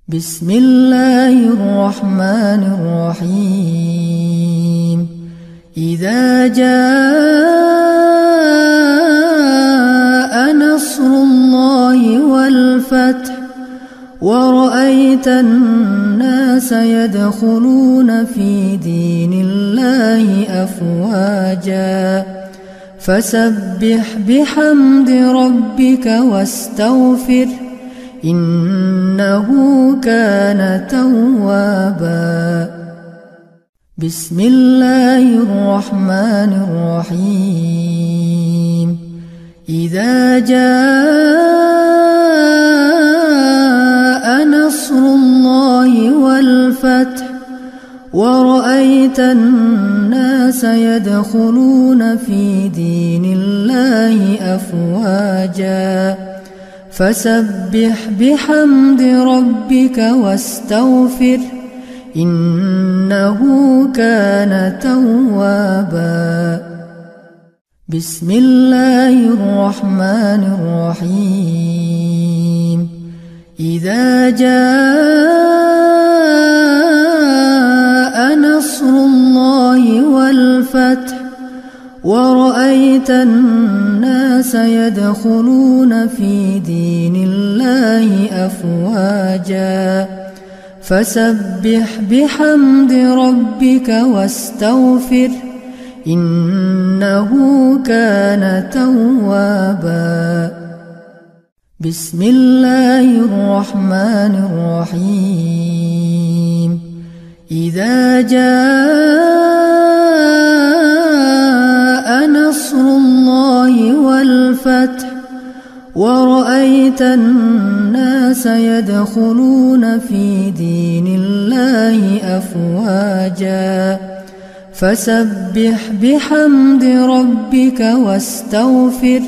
بسم الله الرحمن الرحيم إذا جاء نصر الله والفتح ورأيت الناس يدخلون في دين الله أفواجا فسبح بحمد ربك واستغفر إنه كان توابا بسم الله الرحمن الرحيم إذا جاء نصر الله والفتح ورأيت الناس يدخلون في دين الله أفواجا فسبح بحمد ربك واستغفر إنه كان توابا بسم الله الرحمن الرحيم إذا جاء نصر الله والفتح ورأيت الناس يدخلون في دين الله أفواجا فسبح بحمد ربك واستغفر إنه كان توابا بسم الله الرحمن الرحيم إذا جاء نصر الله والفتح ورأيت الناس يدخلون في دين الله أفواجا فسبح بحمد ربك واستغفر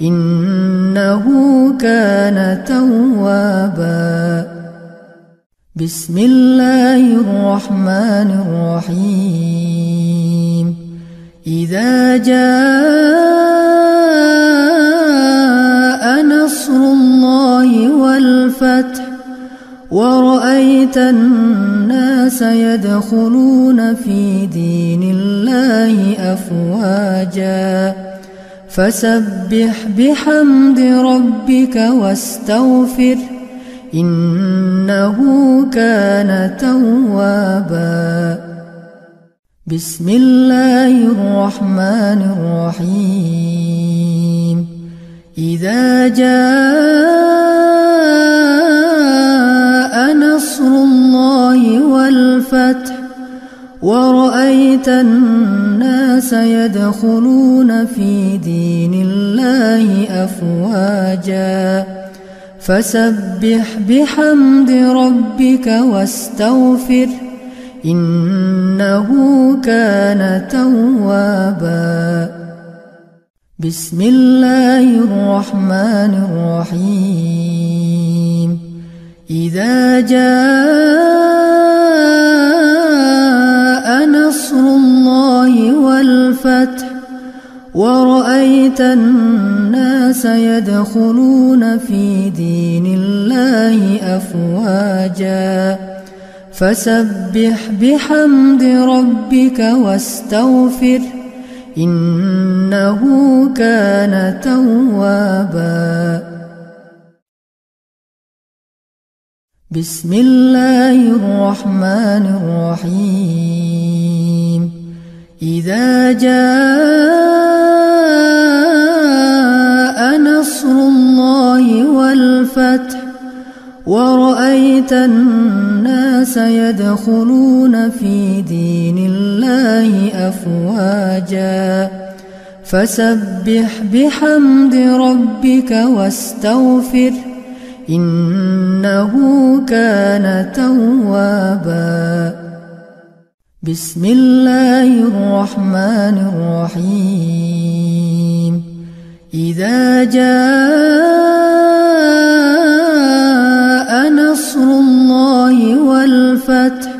إنه كان توابا بسم الله الرحمن الرحيم إذا جاء نصر الله والفتح ورأيت الناس يدخلون في دين الله أفواجا فسبح بحمد ربك واستغفر إنه كان توابا بسم الله الرحمن الرحيم إذا جاء نصر الله والفتح ورأيت الناس يدخلون في دين الله أفواجا فسبح بحمد ربك واستغفر إنه كان توابا بسم الله الرحمن الرحيم إذا جاء نصر الله والفتح ورأيت الناس يدخلون في دين الله أفواجا فسبح بحمد ربك واستغفر إنه كان توابا بسم الله الرحمن الرحيم إذا جاء نصر الله والفتح ورأيت الناس يدخلون في دين الله أفواجا فسبح بحمد ربك واستغفر إنه كان توابا بسم الله الرحمن الرحيم إذا جاء نصر الله والفتح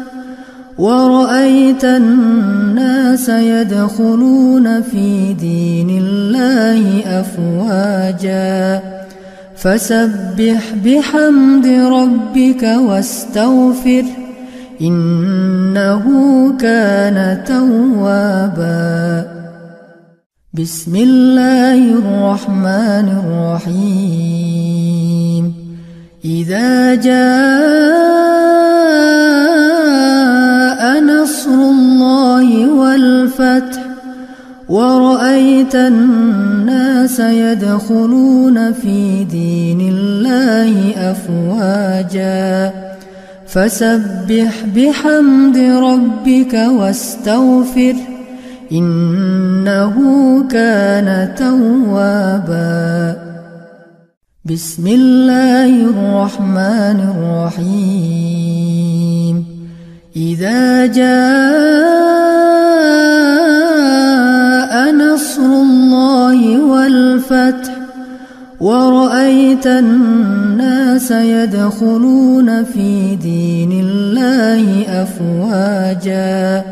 ورأيت الناس يدخلون في دين الله أفواجا فسبح بحمد ربك واستغفر إنه كان توابا. بسم الله الرحمن الرحيم. إذا جاء نصر الله والفتح ورأيت الناس يدخلون في دين الله أفواجا فسبح بحمد ربك واستغفر إنه كان توابا. بسم الله الرحمن الرحيم. إذا جاء نصر الله والفتح ورأيت الناس يدخلون في دين الله أفواجا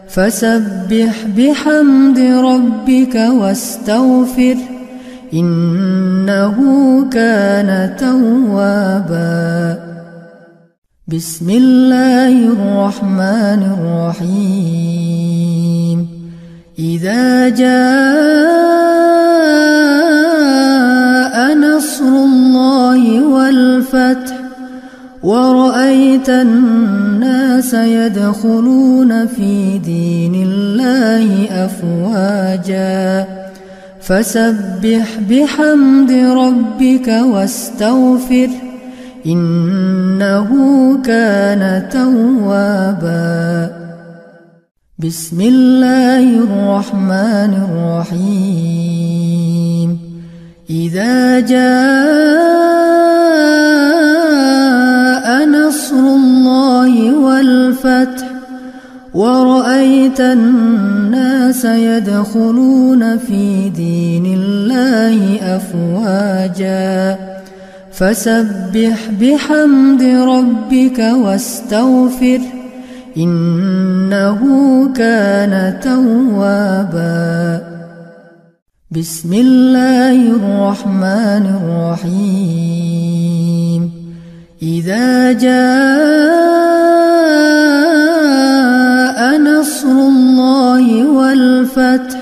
فسبح بحمد ربك واستغفر إنه كان توابا. بسم الله الرحمن الرحيم. إذا جاء نصر الله والفتح ورأيت الناس يدخلون في دين الله أفواجا فسبح بحمد ربك واستغفر إنه كان توابا. بسم الله الرحمن الرحيم. إذا جاء نصر الله والفتح ورأيت الناس يدخلون في دين الله أفواجا فسبح بحمد ربك واستغفر إنه كان توابا. بسم الله الرحمن الرحيم. إذا جاء نصر الله والفتح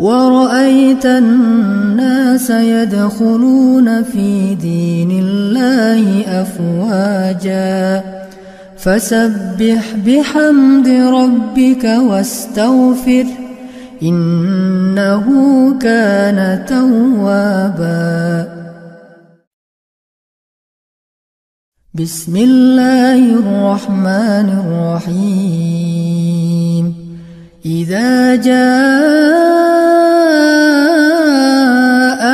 ورأيت الناس يدخلون في دين الله أفواجا فسبح بحمد ربك واستغفر إنه كان توابا. بسم الله الرحمن الرحيم. إذا جاء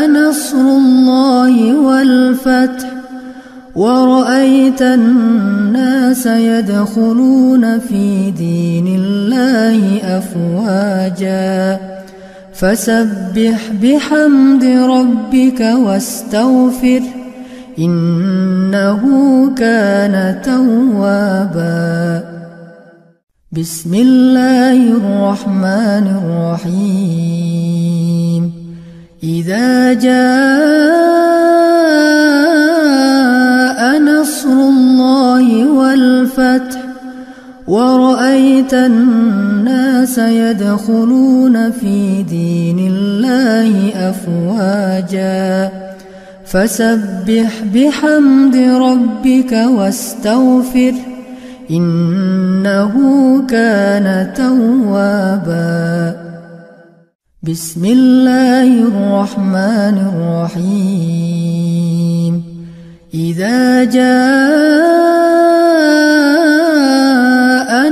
نصر الله والفتح ورأيت الناس يدخلون في دين الله أفواجا فسبح بحمد ربك واستغفر إنه كان توابا. بسم الله الرحمن الرحيم. إذا جاء نصر الله والفتح ورأيت الناس يدخلون في دين الله أفواجا فسبح بحمد ربك واستغفر إنه كان توابا. بسم الله الرحمن الرحيم. إذا جاء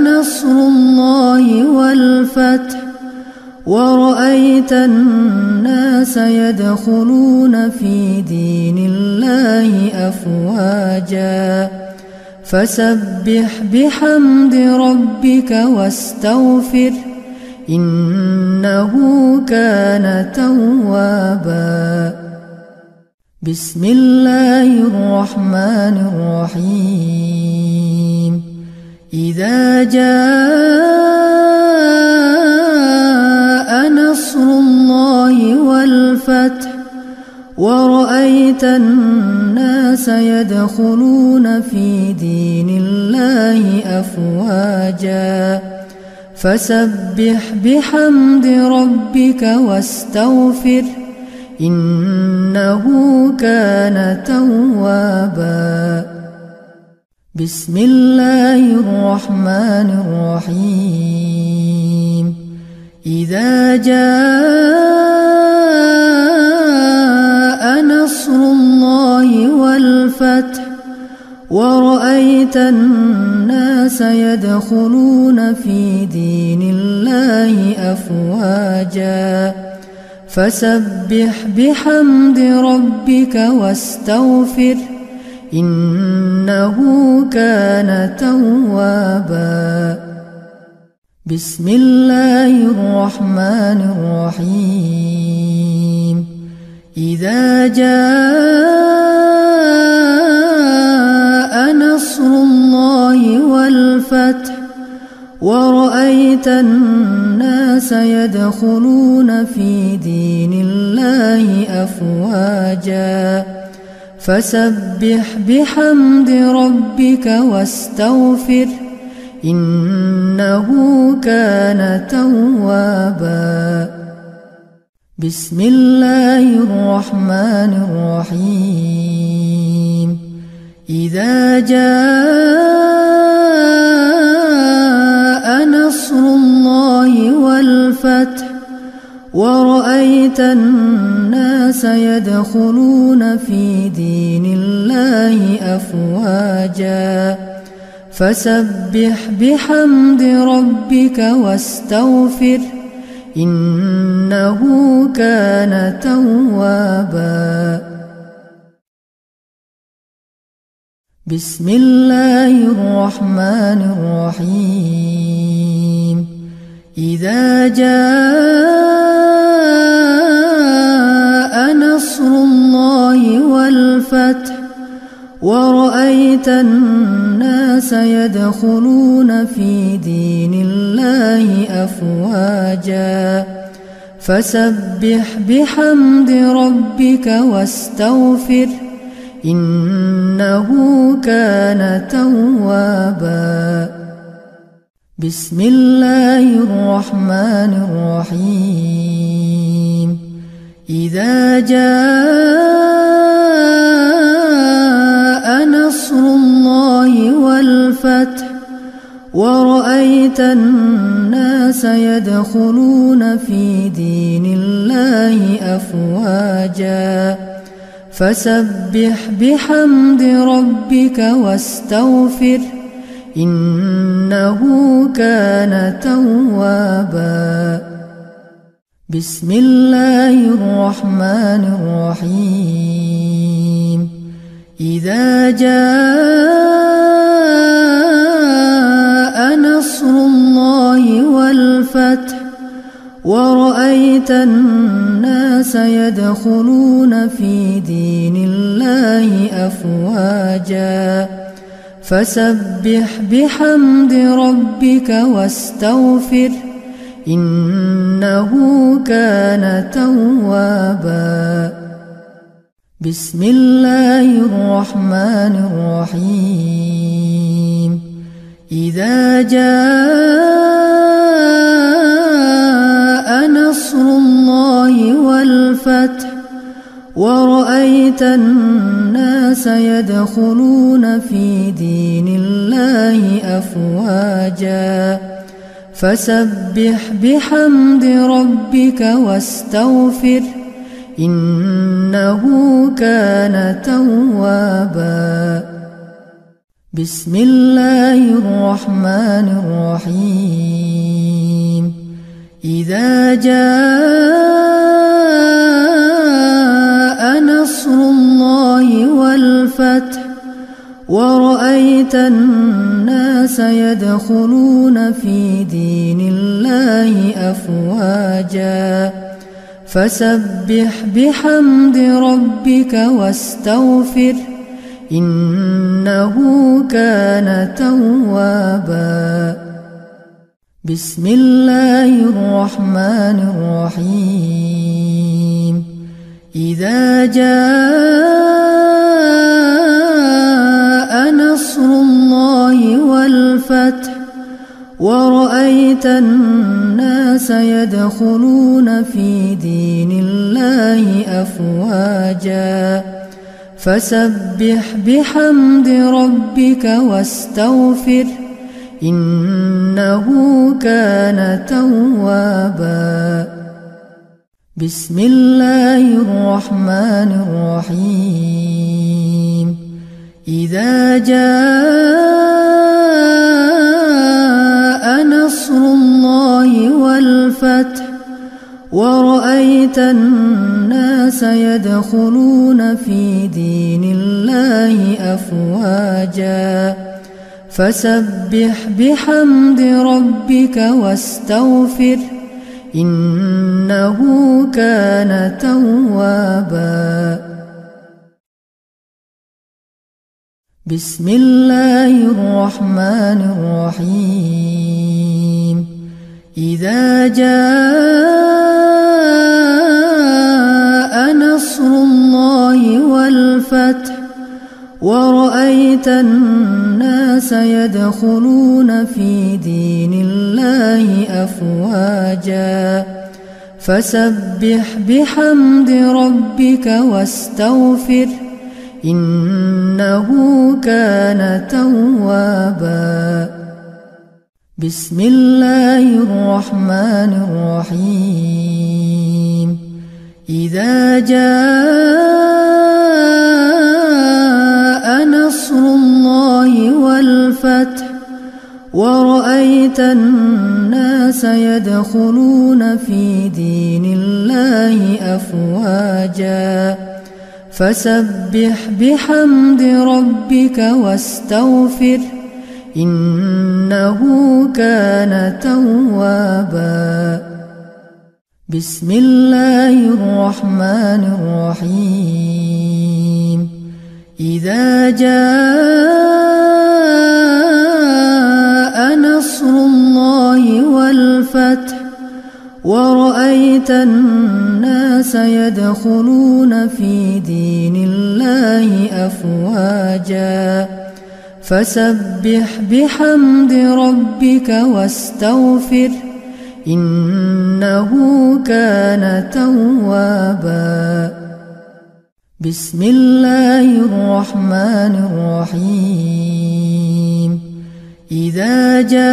نصر الله والفتح ورأيت الناس يدخلون في دين الله أفواجا فسبح بحمد ربك واستغفر إنه كان توابا. بسم الله الرحمن الرحيم. إذا جاء نصر الله والفتح ورأيت ورأيت الناس يدخلون في دين الله أفواجا فسبح بحمد ربك واستغفر إنه كان توابا. بسم الله الرحمن الرحيم. إذا جاء نصر الله والفتح ورأيت الناس يدخلون في دين الله أفواجا فسبح بحمد ربك واستغفر إنه كان توابا. بسم الله الرحمن الرحيم. إذا جاء نصر الله والفتح ورأيت الناس يدخلون في دين الله أفواجا فسبح بحمد ربك واستغفر إنه كان توابا. بسم الله الرحمن الرحيم. إذا جاء نصر الله والفتح ورأيت الناس يدخلون في دين الله أفواجا فسبح بحمد ربك واستغفر إنه كان توابا. بسم الله الرحمن الرحيم. إذا جاء نصر الله والفتح ورأيت الناس يدخلون في دين الله أفواجا فسبح بحمد ربك واستغفر إنه كان توابا. بسم الله الرحمن الرحيم. إذا جاء نصر الله والفتح ورأيت الناس يدخلون في دين الله أفواجا فسبح بحمد ربك واستغفر إنه كان توابا. بسم الله الرحمن الرحيم. إذا جاء نصر الله والفتح ورأيت الناس يدخلون في دين الله أفواجا فسبح بحمد ربك واستغفر إنه كان توابا. بسم الله الرحمن الرحيم. إذا جاء نصر الله والفتح ورأيت الناس يدخلون في دين الله أفواجا فسبح بحمد ربك واستغفر إنه كان توابا. بسم الله الرحمن الرحيم. إذا جاء نصر الله والفتح ورأيت الناس يدخلون في دين الله أفواجا فسبح بحمد ربك واستغفر إنه كان توابا. بسم الله الرحمن الرحيم. إذا جاء نصر الله والفتح ورأيت الناس يدخلون في دين الله أفواجا فسبح بحمد ربك واستغفر إنه كان توابا. بسم الله الرحمن الرحيم. إذا جاء نصر الله والفتح ورأيت الناس يدخلون في دين الله أفواجا فسبح بحمد ربك واستغفر إنه كان توابا. بسم الله الرحمن الرحيم. إذا جاء نصر الله والفتح ورأيت الناس يدخلون في دين الله أفواجا فسبح بحمد ربك واستغفر إنه كان توابا. بسم الله الرحمن الرحيم. إذا جاء نصر الله والفتح ورأيت الناس يدخلون في دين الله أفواجا فسبح بحمد ربك واستغفر إنه كان توابا. بسم الله الرحمن الرحيم. إذا جاء نصر الله والفتح ورأيت الناس يدخلون في دين الله أفواجا فسبح بحمد ربك واستغفر إنه كان توابا. بسم الله الرحمن الرحيم. إذا جاء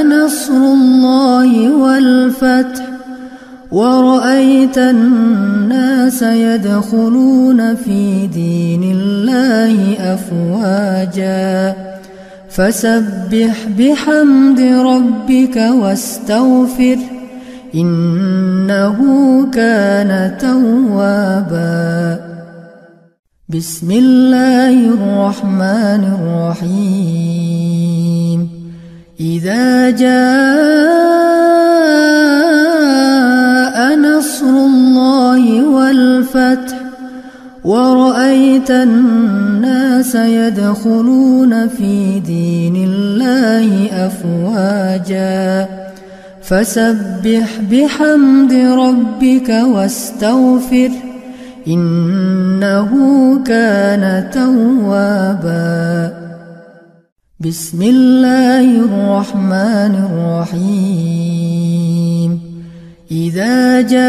نصر الله والفتح ورأيت الناس يدخلون في دين الله أفواجا فسبح بحمد ربك واستغفر إنه كان توابا. بسم الله الرحمن الرحيم. إذا جاء نصر الله والفتح ورأيت الناس يدخلون في دين الله أفواجا فسبح بحمد ربك واستغفر إنه كان توابا. بسم الله الرحمن الرحيم. إذا جاء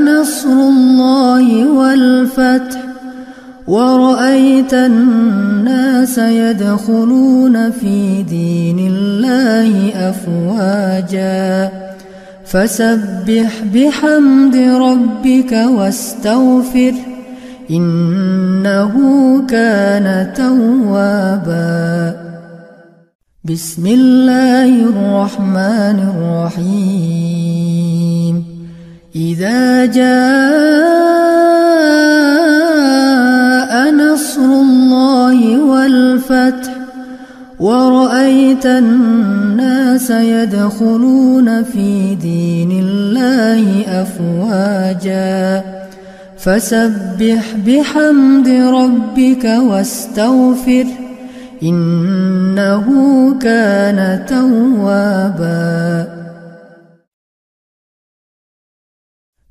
نصر الله والفتح ورأيت الناس يدخلون في دين الله أفواجا فسبح بحمد ربك واستغفر إنه كان توابا. بسم الله الرحمن الرحيم. إذا جاء نصر الله والفتح ورأيت الناس يدخلون في دين الله أفواجا فسبح بحمد ربك واستغفر إنه كان توابا.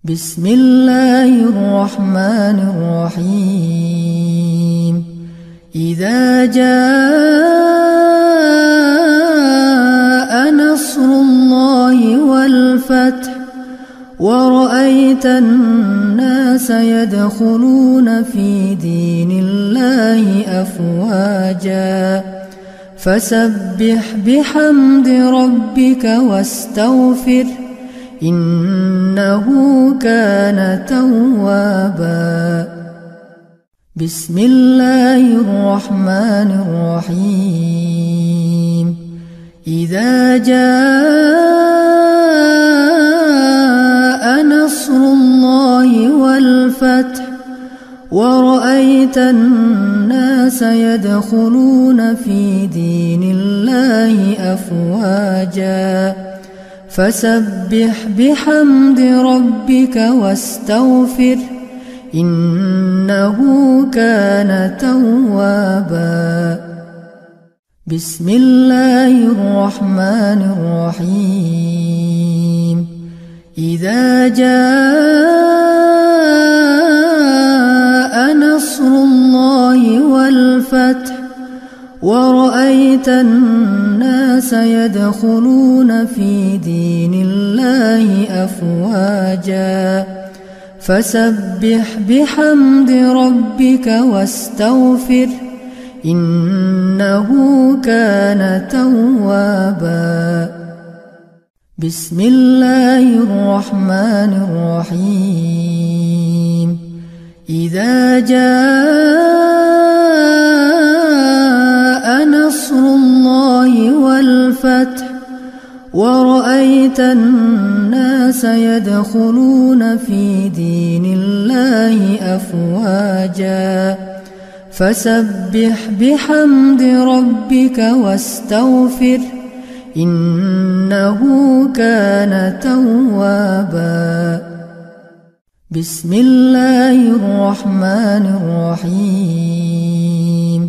بسم الله الرحمن الرحيم. إذا جاء نصر الله والفتح ورأيت الناس يدخلون في دين الله أفواجا فسبح بحمد ربك واستغفر إنه كان توابا. بسم الله الرحمن الرحيم. إذا جاء نصر الله والفتح ورأيت الناس يدخلون في دين الله أفواجا فسبح بحمد ربك واستغفر إنه كان توابا. بسم الله الرحمن الرحيم. إذا جاء نصر الله والفتح ورأيت الناس يدخلون في دين الله أفواجا فسبح بحمد ربك واستغفر إنه كان توابا. بسم الله الرحمن الرحيم. إذا جاء نصر الله والفتح ورأيت الناس يدخلون في دين الله أفواجا فسبح بحمد ربك واستغفر إنه كان توابا. بسم الله الرحمن الرحيم.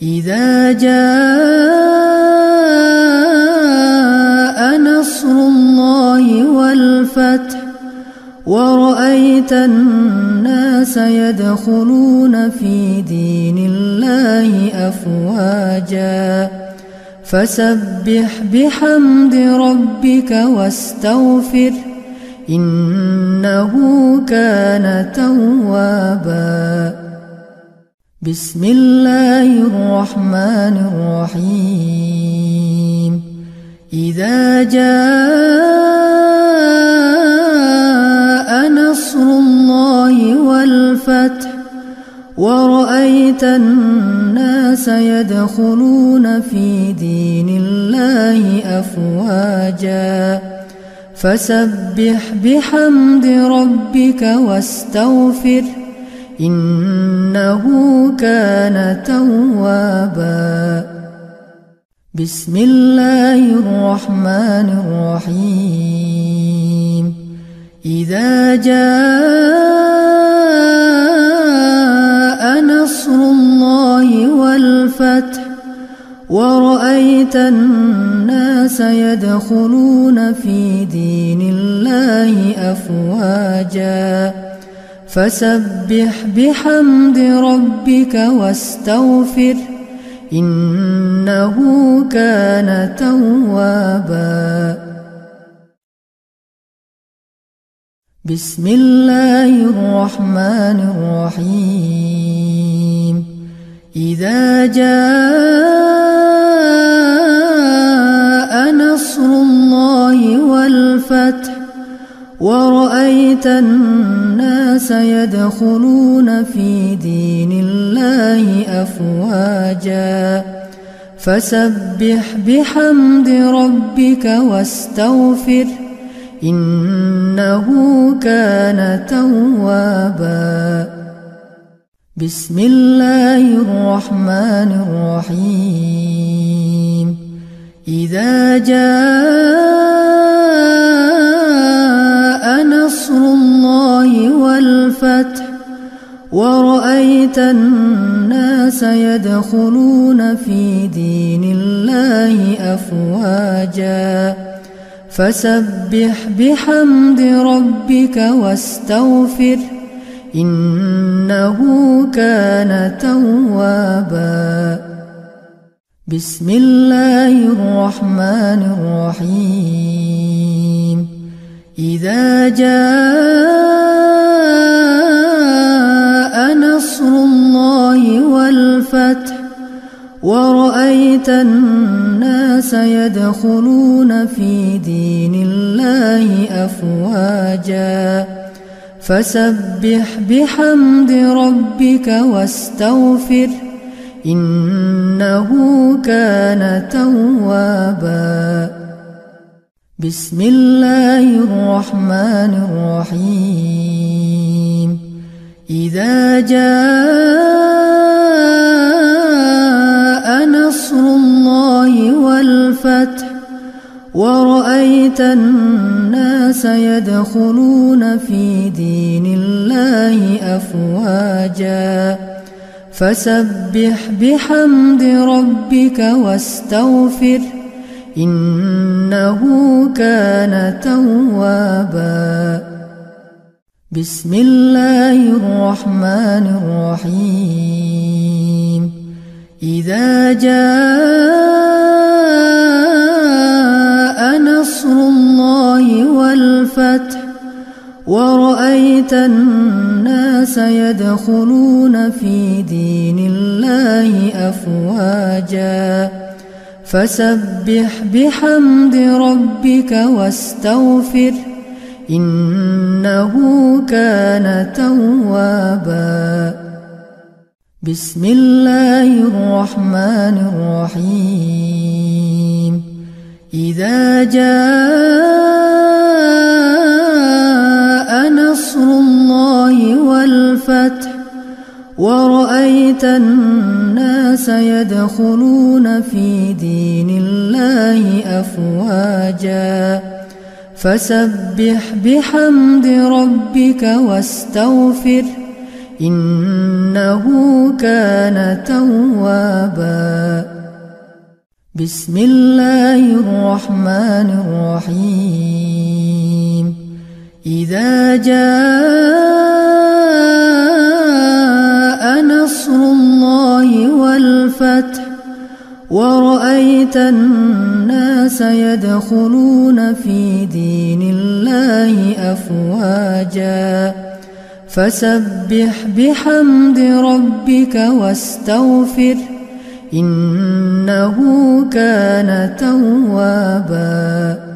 إذا جاء نصر الله والفتح ورأيت الناس يدخلون في دين الله أفواجا فسبح بحمد ربك واستغفر إنه كان توابا. بسم الله الرحمن الرحيم. إذا جاء نصر الله والفتح ورأيت الناس يدخلون في دين الله أفواجا فسبح بحمد ربك واستغفر إنه كان توابا. بسم الله الرحمن الرحيم. إذا جاء نصر الله والفتح ورأيت الناس يدخلون في دين الله أفواجا فسبح بحمد ربك واستغفر إنه كان توابا. بسم الله الرحمن الرحيم. إذا جاء نصر الله والفتح ورأيت الناس يدخلون في دين الله أفواجا فسبح بحمد ربك واستغفر إنه كان توابا. بسم الله الرحمن الرحيم. إذا جاء نصر الله والفتح ورأيت الناس يدخلون في دين الله أفواجا فسبح بحمد ربك واستغفر إنه كان توابا. بسم الله الرحمن الرحيم. إذا جاء نصر الله والفتح ورأيت الناس يدخلون في دين الله أفواجا فسبح بحمد ربك واستغفر إنه كان توابا. بسم الله الرحمن الرحيم. إذا جاء نصر الله والفتح ورأيت الناس يدخلون في دين الله أفواجا فسبح بحمد ربك واستغفر إنه كان توابا. بسم الله الرحمن الرحيم. إذا جاء نصر الله والفتح ورأيت الناس يدخلون في دين الله أفواجا فسبح بحمد ربك واستغفر إنه كان توابا. بسم الله الرحمن الرحيم. إذا جاء نصر الله والفتح ورأيت الناس يدخلون في دين الله أفواجا فسبح بحمد ربك واستغفر إنه كان توابا. بسم الله الرحمن الرحيم. إذا جاء نصر الله والفتح ورأيت الناس يدخلون في دين الله أفواجا فسبح بحمد ربك واستغفر إنه كان توابا.